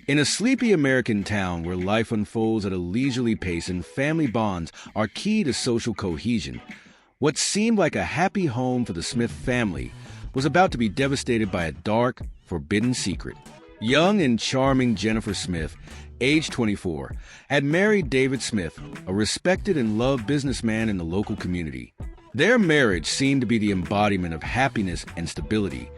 In a sleepy American town where life unfolds at a leisurely pace and family bonds are key to social cohesion, what seemed like a happy home for the Smith family was about to be devastated by a dark, forbidden secret. Young and charming Jennifer Smith, age 24, had married David Smith, a respected and loved businessman in the local community. Their marriage seemed to be the embodiment of happiness and stability,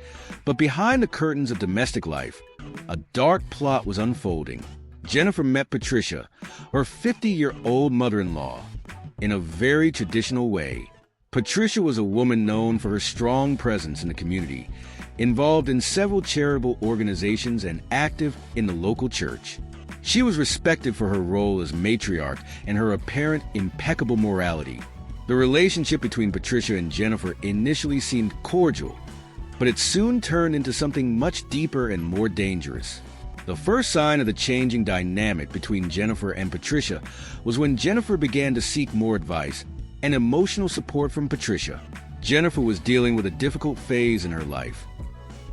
but behind the curtains of domestic life, a dark plot was unfolding. Jennifer met Patricia, her 50-year-old mother-in-law, in a very traditional way. Patricia was a woman known for her strong presence in the community, involved in several charitable organizations and active in the local church. She was respected for her role as matriarch and her apparent impeccable morality. The relationship between Patricia and Jennifer initially seemed cordial, but it soon turned into something much deeper and more dangerous. The first sign of the changing dynamic between Jennifer and Patricia was when Jennifer began to seek more advice and emotional support from Patricia. Jennifer was dealing with a difficult phase in her life.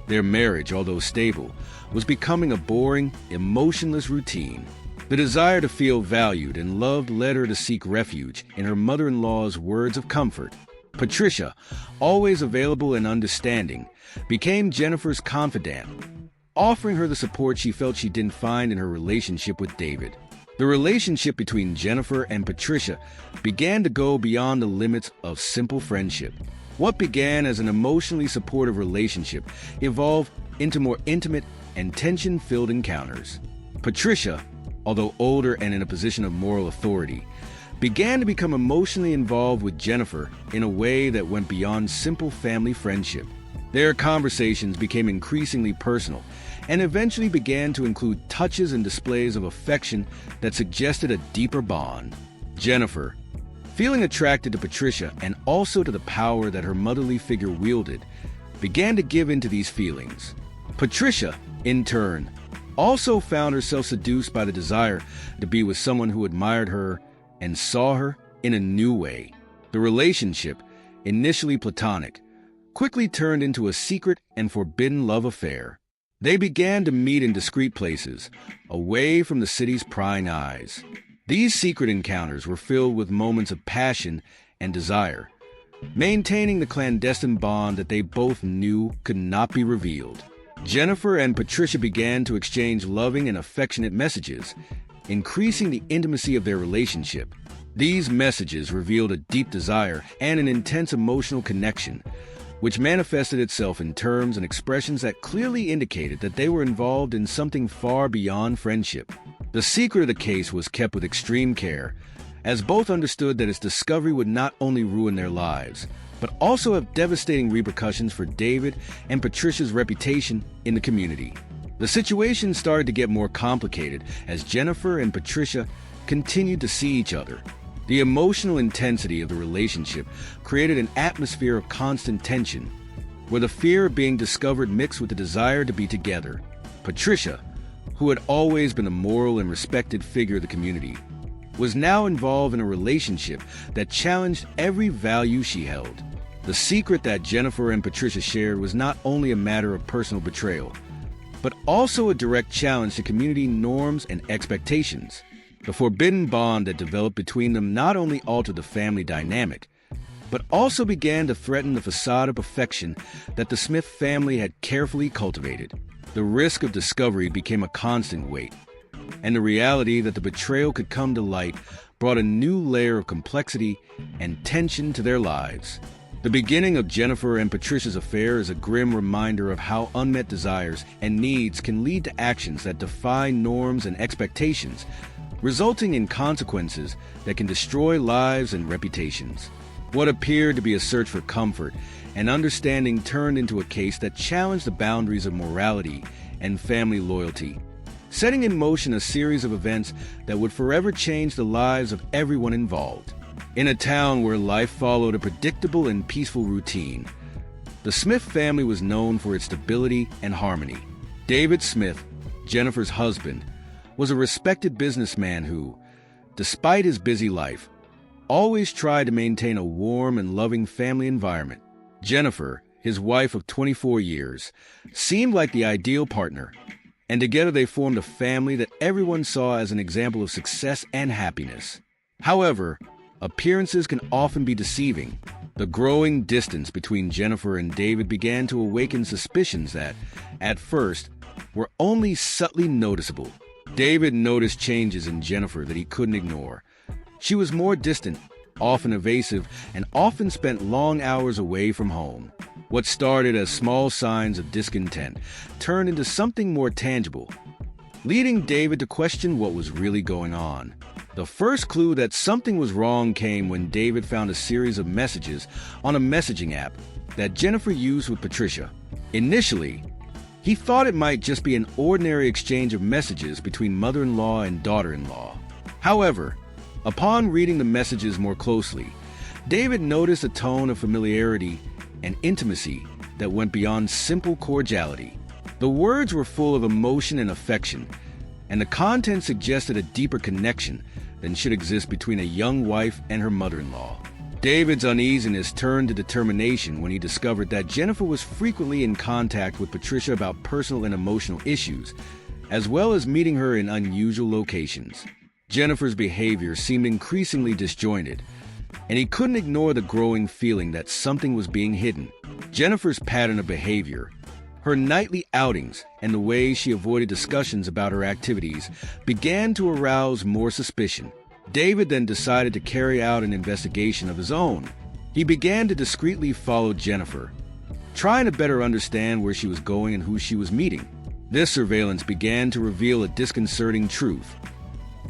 Their marriage, although stable, was becoming a boring, emotionless routine. The desire to feel valued and loved led her to seek refuge in her mother-in-law's words of comfort. Patricia, always available and understanding, became Jennifer's confidant, offering her the support she felt she didn't find in her relationship with David. The relationship between Jennifer and Patricia began to go beyond the limits of simple friendship. What began as an emotionally supportive relationship evolved into more intimate and tension-filled encounters. Patricia, although older and in a position of moral authority, began to become emotionally involved with Jennifer in a way that went beyond simple family friendship. Their conversations became increasingly personal and eventually began to include touches and displays of affection that suggested a deeper bond. Jennifer, feeling attracted to Patricia and also to the power that her motherly figure wielded, began to give in to these feelings. Patricia, in turn, also found herself seduced by the desire to be with someone who admired her and saw her in a new way. The relationship, initially platonic, quickly turned into a secret and forbidden love affair. They began to meet in discreet places, away from the city's prying eyes. These secret encounters were filled with moments of passion and desire, maintaining the clandestine bond that they both knew could not be revealed. Jennifer and Patricia began to exchange loving and affectionate messages, increasing the intimacy of their relationship. These messages revealed a deep desire and an intense emotional connection, which manifested itself in terms and expressions that clearly indicated that they were involved in something far beyond friendship. The secret of the case was kept with extreme care, as both understood that its discovery would not only ruin their lives, but also have devastating repercussions for David and Patricia's reputation in the community. The situation started to get more complicated as Jennifer and Patricia continued to see each other. The emotional intensity of the relationship created an atmosphere of constant tension, where the fear of being discovered mixed with the desire to be together. Patricia, who had always been a moral and respected figure of the community, was now involved in a relationship that challenged every value she held. The secret that Jennifer and Patricia shared was not only a matter of personal betrayal, but also a direct challenge to community norms and expectations. The forbidden bond that developed between them not only altered the family dynamic, but also began to threaten the facade of affection that the Smith family had carefully cultivated. The risk of discovery became a constant weight, and the reality that the betrayal could come to light brought a new layer of complexity and tension to their lives. The beginning of Jennifer and Patricia's affair is a grim reminder of how unmet desires and needs can lead to actions that defy norms and expectations, resulting in consequences that can destroy lives and reputations. What appeared to be a search for comfort and understanding turned into a case that challenged the boundaries of morality and family loyalty, setting in motion a series of events that would forever change the lives of everyone involved. In a town where life followed a predictable and peaceful routine, the Smith family was known for its stability and harmony. David Smith, Jennifer's husband, was a respected businessman who, despite his busy life, always tried to maintain a warm and loving family environment. Jennifer, his wife of 24 years, seemed like the ideal partner, and together they formed a family that everyone saw as an example of success and happiness. However, appearances can often be deceiving. The growing distance between Jennifer and David began to awaken suspicions that, at first, were only subtly noticeable. David noticed changes in Jennifer that he couldn't ignore. She was more distant, often evasive, and often spent long hours away from home. What started as small signs of discontent turned into something more tangible, leading David to question what was really going on. The first clue that something was wrong came when David found a series of messages on a messaging app that Jennifer used with Patricia. Initially, he thought it might just be an ordinary exchange of messages between mother-in-law and daughter-in-law. However, upon reading the messages more closely, David noticed a tone of familiarity and intimacy that went beyond simple cordiality. The words were full of emotion and affection, and the content suggested a deeper connection than should exist between a young wife and her mother-in-law. David's uneasiness turned to determination when he discovered that Jennifer was frequently in contact with Patricia about personal and emotional issues, as well as meeting her in unusual locations. Jennifer's behavior seemed increasingly disjointed, and he couldn't ignore the growing feeling that something was being hidden. Jennifer's pattern of behavior, her nightly outings, and the way she avoided discussions about her activities began to arouse more suspicion. David then decided to carry out an investigation of his own. He began to discreetly follow Jennifer, trying to better understand where she was going and who she was meeting. This surveillance began to reveal a disconcerting truth.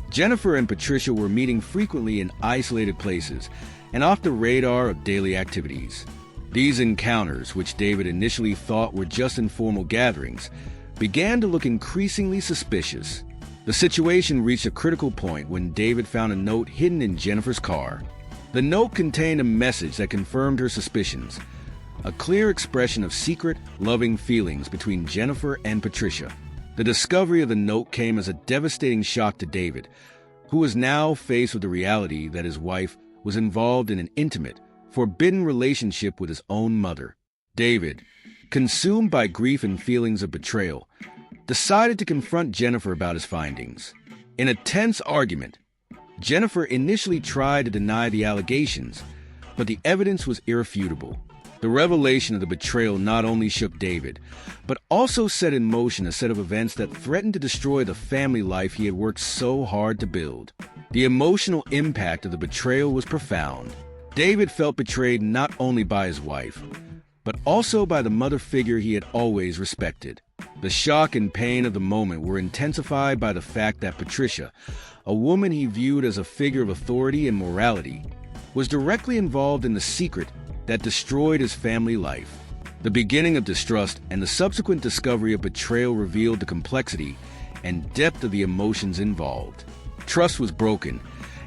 Jennifer and Patricia were meeting frequently in isolated places and off the radar of daily activities. These encounters, which David initially thought were just informal gatherings, began to look increasingly suspicious. The situation reached a critical point when David found a note hidden in Jennifer's car. The note contained a message that confirmed her suspicions, a clear expression of secret, loving feelings between Jennifer and Patricia. The discovery of the note came as a devastating shock to David, who was now faced with the reality that his wife was involved in an intimate, forbidden relationship with his own mother. David, consumed by grief and feelings of betrayal, decided to confront Jennifer about his findings. In a tense argument, Jennifer initially tried to deny the allegations, but the evidence was irrefutable. The revelation of the betrayal not only shook David, but also set in motion a set of events that threatened to destroy the family life he had worked so hard to build. The emotional impact of the betrayal was profound. David felt betrayed not only by his wife, but also by the mother figure he had always respected. The shock and pain of the moment were intensified by the fact that Patricia, a woman he viewed as a figure of authority and morality, was directly involved in the secret that destroyed his family life. The beginning of distrust and the subsequent discovery of betrayal revealed the complexity and depth of the emotions involved. Trust was broken,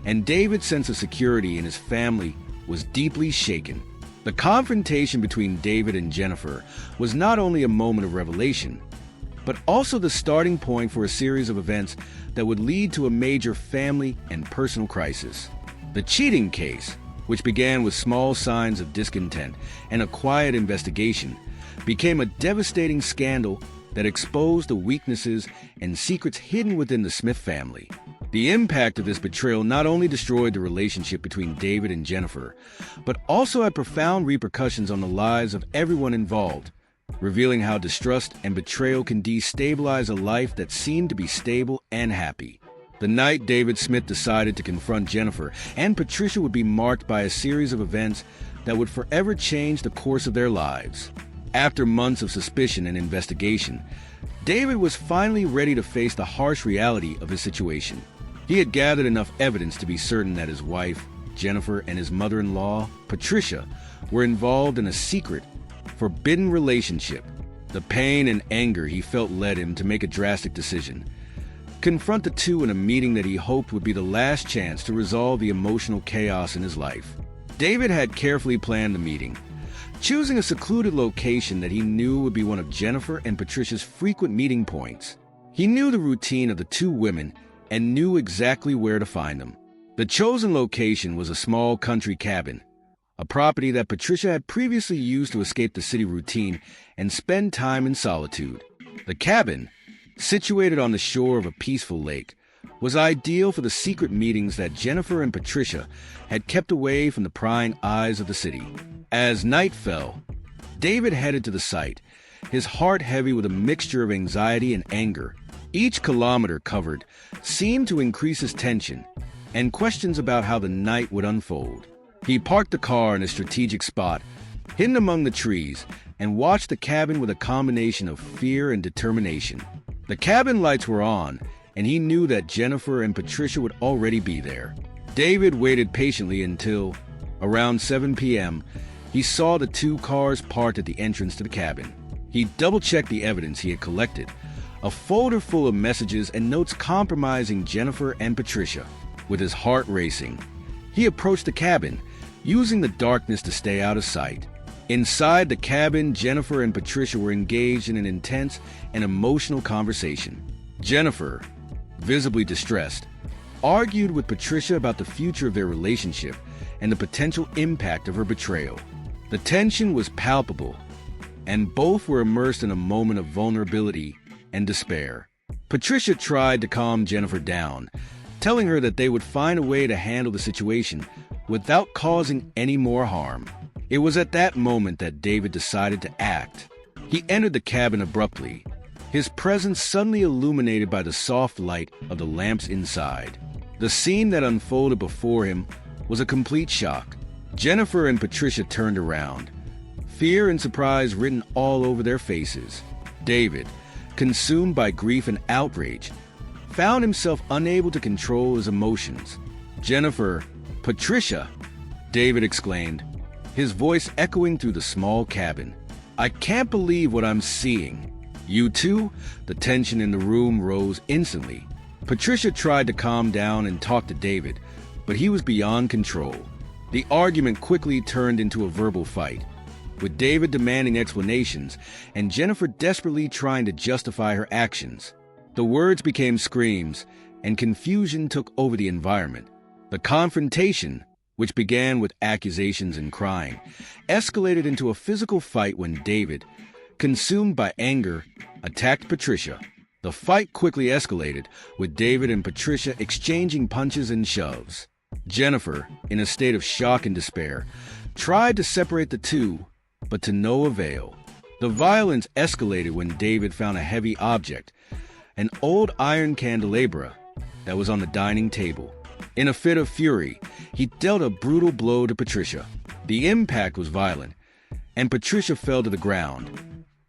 and David's sense of security in his family was deeply shaken. The confrontation between David and Jennifer was not only a moment of revelation, but also the starting point for a series of events that would lead to a major family and personal crisis. The cheating case, which began with small signs of discontent and a quiet investigation, became a devastating scandal that exposed the weaknesses and secrets hidden within the Smith family. The impact of this betrayal not only destroyed the relationship between David and Jennifer, but also had profound repercussions on the lives of everyone involved, revealing how distrust and betrayal can destabilize a life that seemed to be stable and happy. The night David Smith decided to confront Jennifer and Patricia would be marked by a series of events that would forever change the course of their lives. After months of suspicion and investigation, David was finally ready to face the harsh reality of his situation. He had gathered enough evidence to be certain that his wife, Jennifer, and his mother-in-law, Patricia, were involved in a secret, forbidden relationship. The pain and anger he felt led him to make a drastic decision: confront the two in a meeting that he hoped would be the last chance to resolve the emotional chaos in his life. David had carefully planned the meeting, choosing a secluded location that he knew would be one of Jennifer and Patricia's frequent meeting points. He knew the routine of the two women and knew exactly where to find them. The chosen location was a small country cabin, a property that Patricia had previously used to escape the city routine and spend time in solitude. The cabin, situated on the shore of a peaceful lake, was ideal for the secret meetings that Jennifer and Patricia had kept away from the prying eyes of the city. As night fell, David headed to the site, his heart heavy with a mixture of anxiety and anger. Each kilometer covered seemed to increase his tension and questions about how the night would unfold. He parked the car in a strategic spot, hidden among the trees, and watched the cabin with a combination of fear and determination. The cabin lights were on, and he knew that Jennifer and Patricia would already be there. David waited patiently until, around 7 p.m., he saw the two cars parked at the entrance to the cabin. He double-checked the evidence he had collected, a folder full of messages and notes compromising Jennifer and Patricia. With his heart racing, he approached the cabin, using the darkness to stay out of sight. Inside the cabin, Jennifer and Patricia were engaged in an intense and emotional conversation. Jennifer, visibly distressed, argued with Patricia about the future of their relationship and the potential impact of her betrayal. The tension was palpable, and both were immersed in a moment of vulnerability and despair. Patricia tried to calm Jennifer down, telling her that they would find a way to handle the situation without causing any more harm. It was at that moment that David decided to act. He entered the cabin abruptly, his presence suddenly illuminated by the soft light of the lamps inside. The scene that unfolded before him was a complete shock. Jennifer and Patricia turned around, fear and surprise written all over their faces. David, consumed by grief and outrage, found himself unable to control his emotions. "Jennifer, Patricia!" David exclaimed, his voice echoing through the small cabin. "I can't believe what I'm seeing." "You too?" The tension in the room rose instantly. Patricia tried to calm down and talk to David, but he was beyond control. The argument quickly turned into a verbal fight, with David demanding explanations and Jennifer desperately trying to justify her actions. The words became screams, and confusion took over the environment. The confrontation, which began with accusations and crying, escalated into a physical fight when David, consumed by anger, attacked Patricia. The fight quickly escalated, with David and Patricia exchanging punches and shoves. Jennifer, in a state of shock and despair, tried to separate the two, but to no avail. The violence escalated when David found a heavy object, an old iron candelabra that was on the dining table. In a fit of fury, he dealt a brutal blow to Patricia. The impact was violent, and Patricia fell to the ground,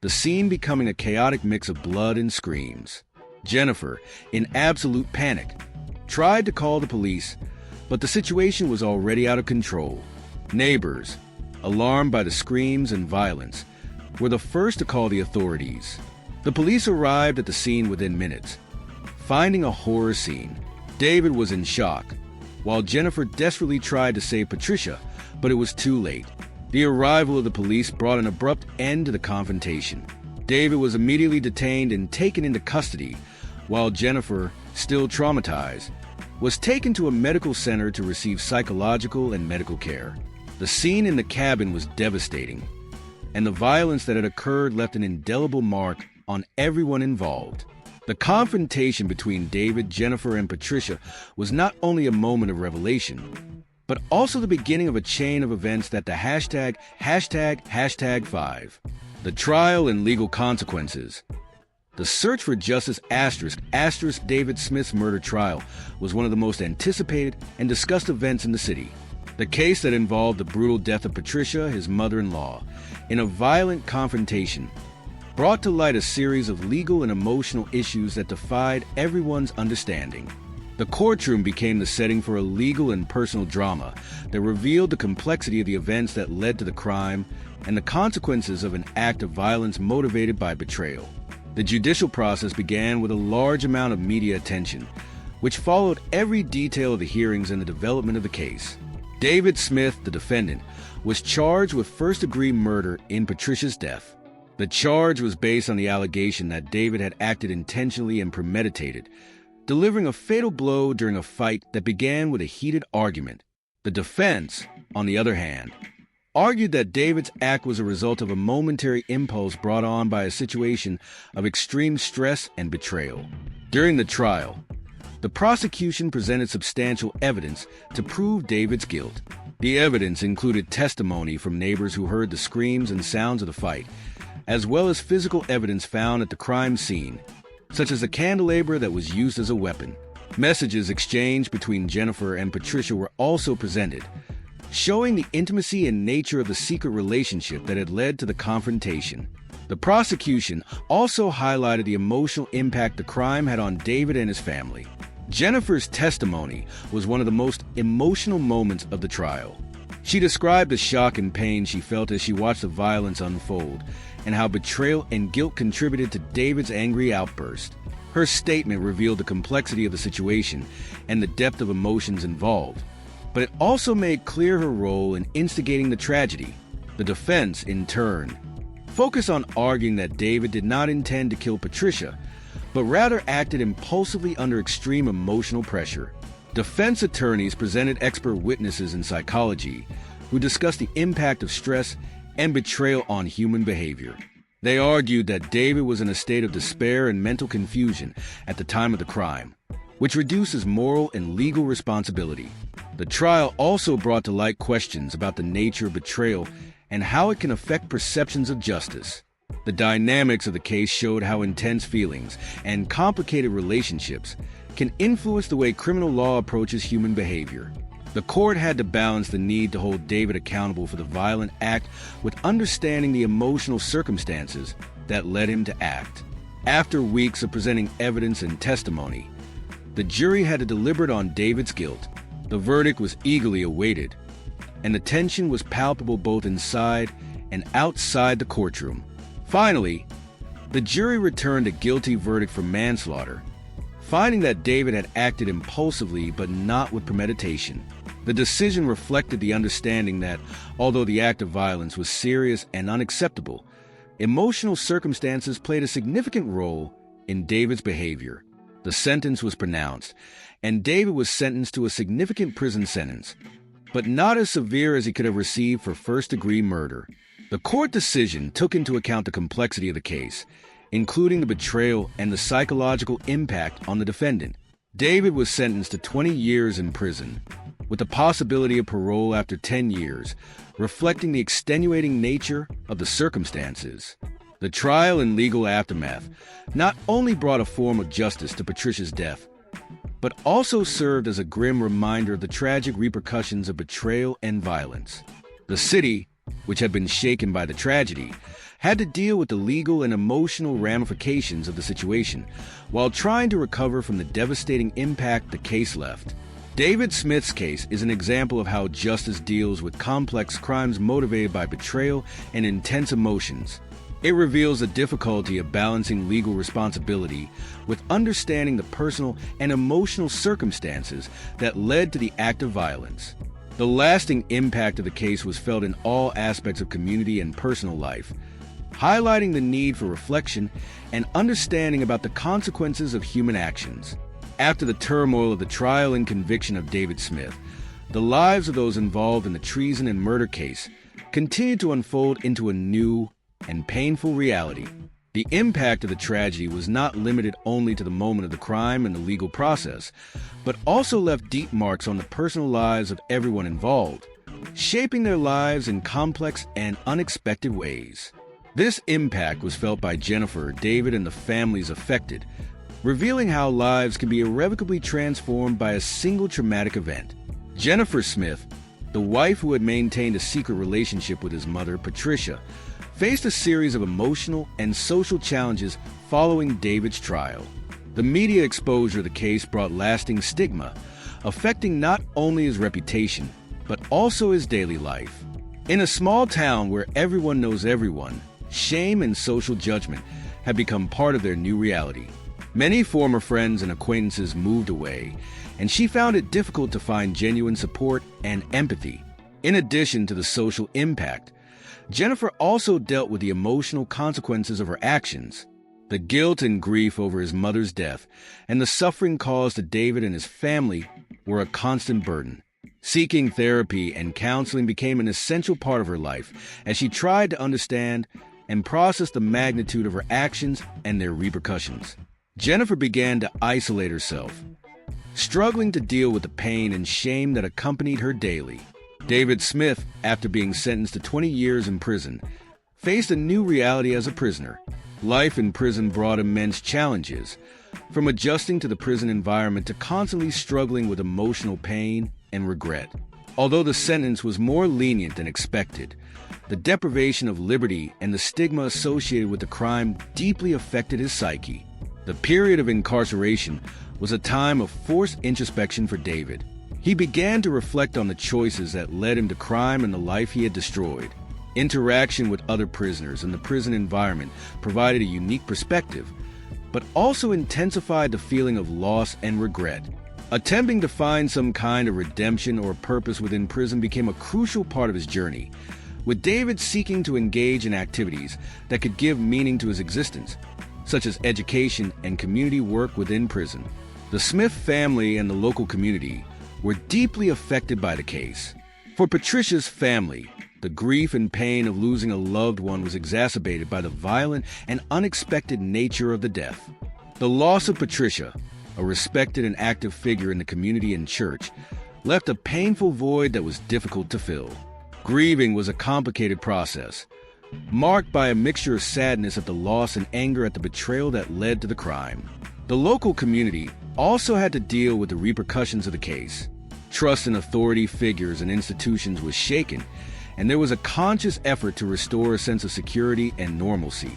the scene becoming a chaotic mix of blood and screams. Jennifer, in absolute panic, tried to call the police, but the situation was already out of control. Neighbors, alarmed by the screams and violence, were the first to call the authorities. The police arrived at the scene within minutes, finding a horror scene. David was in shock, while Jennifer desperately tried to save Patricia, but it was too late. The arrival of the police brought an abrupt end to the confrontation. David was immediately detained and taken into custody, while Jennifer, still traumatized, was taken to a medical center to receive psychological and medical care. The scene in the cabin was devastating, and the violence that had occurred left an indelible mark on everyone involved. The confrontation between David, Jennifer, and Patricia was not only a moment of revelation, but also the beginning of a chain of events that the #5, the trial and legal consequences. The search for justice * David Smith's murder trial was one of the most anticipated and discussed events in the city. The case that involved the brutal death of Patricia, his mother-in-law, in a violent confrontation, brought to light a series of legal and emotional issues that defied everyone's understanding. The courtroom became the setting for a legal and personal drama that revealed the complexity of the events that led to the crime and the consequences of an act of violence motivated by betrayal. The judicial process began with a large amount of media attention, which followed every detail of the hearings and the development of the case. David Smith, the defendant, was charged with first-degree murder in Patricia's death. The charge was based on the allegation that David had acted intentionally and premeditated, delivering a fatal blow during a fight that began with a heated argument. The defense, on the other hand, argued that David's act was a result of a momentary impulse brought on by a situation of extreme stress and betrayal. During the trial, the prosecution presented substantial evidence to prove David's guilt. The evidence included testimony from neighbors who heard the screams and sounds of the fight, as well as physical evidence found at the crime scene, such as a candelabra that was used as a weapon. Messages exchanged between Jennifer and Patricia were also presented, showing the intimacy and nature of the secret relationship that had led to the confrontation. The prosecution also highlighted the emotional impact the crime had on David and his family. Jennifer's testimony was one of the most emotional moments of the trial. She described the shock and pain she felt as she watched the violence unfold, and how betrayal and guilt contributed to David's angry outburst. Her statement revealed the complexity of the situation and the depth of emotions involved, but it also made clear her role in instigating the tragedy. The defense, in turn, focused on arguing that David did not intend to kill Patricia, but rather acted impulsively under extreme emotional pressure. Defense attorneys presented expert witnesses in psychology who discussed the impact of stress and betrayal on human behavior. They argued that David was in a state of despair and mental confusion at the time of the crime, which reduces moral and legal responsibility. The trial also brought to light questions about the nature of betrayal and how it can affect perceptions of justice. The dynamics of the case showed how intense feelings and complicated relationships can influence the way criminal law approaches human behavior. The court had to balance the need to hold David accountable for the violent act with understanding the emotional circumstances that led him to act. After weeks of presenting evidence and testimony, the jury had to deliberate on David's guilt. The verdict was eagerly awaited, and the tension was palpable both inside and outside the courtroom. Finally, the jury returned a guilty verdict for manslaughter, finding that David had acted impulsively but not with premeditation. The decision reflected the understanding that, although the act of violence was serious and unacceptable, emotional circumstances played a significant role in David's behavior. The sentence was pronounced, and David was sentenced to a significant prison sentence, but not as severe as he could have received for first-degree murder. The court decision took into account the complexity of the case, including the betrayal and the psychological impact on the defendant. David was sentenced to 20 years in prison, with the possibility of parole after 10 years, reflecting the extenuating nature of the circumstances. The trial and legal aftermath not only brought a form of justice to Patricia's death, but also served as a grim reminder of the tragic repercussions of betrayal and violence. The city, which had been shaken by the tragedy, had to deal with the legal and emotional ramifications of the situation while trying to recover from the devastating impact the case left. David Smith's case is an example of how justice deals with complex crimes motivated by betrayal and intense emotions. It reveals the difficulty of balancing legal responsibility with understanding the personal and emotional circumstances that led to the act of violence. The lasting impact of the case was felt in all aspects of community and personal life, highlighting the need for reflection and understanding about the consequences of human actions. After the turmoil of the trial and conviction of David Smith, the lives of those involved in the treason and murder case continued to unfold into a new and painful reality. The impact of the tragedy was not limited only to the moment of the crime and the legal process, but also left deep marks on the personal lives of everyone involved, shaping their lives in complex and unexpected ways. This impact was felt by Jennifer, David, and the families affected, revealing how lives can be irrevocably transformed by a single traumatic event. Jennifer Smith, the wife who had maintained a secret relationship with his mother, Patricia, faced a series of emotional and social challenges following David's trial. The media exposure of the case brought lasting stigma, affecting not only his reputation, but also his daily life. In a small town where everyone knows everyone, shame and social judgment had become part of their new reality. Many former friends and acquaintances moved away, and she found it difficult to find genuine support and empathy. In addition to the social impact, Jennifer also dealt with the emotional consequences of her actions. The guilt and grief over his mother's death and the suffering caused to David and his family were a constant burden. Seeking therapy and counseling became an essential part of her life as she tried to understand and process the magnitude of her actions and their repercussions. Jennifer began to isolate herself, struggling to deal with the pain and shame that accompanied her daily. David Smith, after being sentenced to 20 years in prison, faced a new reality as a prisoner. Life in prison brought immense challenges, from adjusting to the prison environment to constantly struggling with emotional pain and regret. Although the sentence was more lenient than expected, the deprivation of liberty and the stigma associated with the crime deeply affected his psyche. The period of incarceration was a time of forced introspection for David. He began to reflect on the choices that led him to crime and the life he had destroyed. Interaction with other prisoners and the prison environment provided a unique perspective, but also intensified the feeling of loss and regret. Attempting to find some kind of redemption or purpose within prison became a crucial part of his journey, with David seeking to engage in activities that could give meaning to his existence, such as education and community work within prison. The Smith family and the local community were deeply affected by the case. For Patricia's family, the grief and pain of losing a loved one was exacerbated by the violent and unexpected nature of the death. The loss of Patricia, a respected and active figure in the community and church, left a painful void that was difficult to fill. Grieving was a complicated process, marked by a mixture of sadness at the loss and anger at the betrayal that led to the crime. The local community also had to deal with the repercussions of the case. Trust in authority figures and institutions was shaken, and there was a conscious effort to restore a sense of security and normalcy.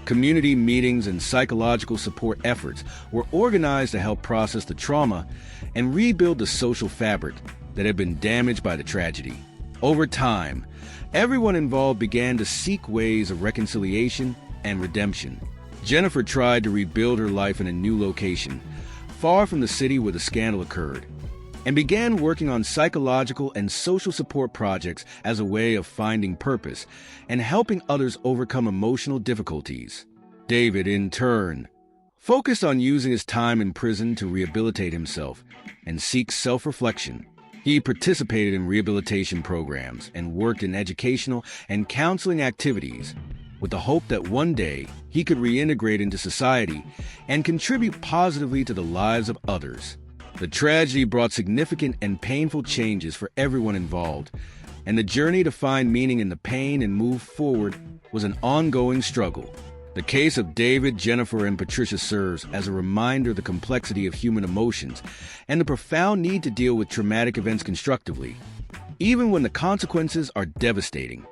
Community meetings and psychological support efforts were organized to help process the trauma and rebuild the social fabric that had been damaged by the tragedy. Over time, everyone involved began to seek ways of reconciliation and redemption. Jennifer tried to rebuild her life in a new location, far from the city where the scandal occurred, and began working on psychological and social support projects as a way of finding purpose and helping others overcome emotional difficulties. David, in turn, focused on using his time in prison to rehabilitate himself and seek self-reflection. He participated in rehabilitation programs and worked in educational and counseling activities with the hope that one day he could reintegrate into society and contribute positively to the lives of others. The tragedy brought significant and painful changes for everyone involved, and the journey to find meaning in the pain and move forward was an ongoing struggle. The case of David, Jennifer, and Patricia serves as a reminder of the complexity of human emotions and the profound need to deal with traumatic events constructively, even when the consequences are devastating.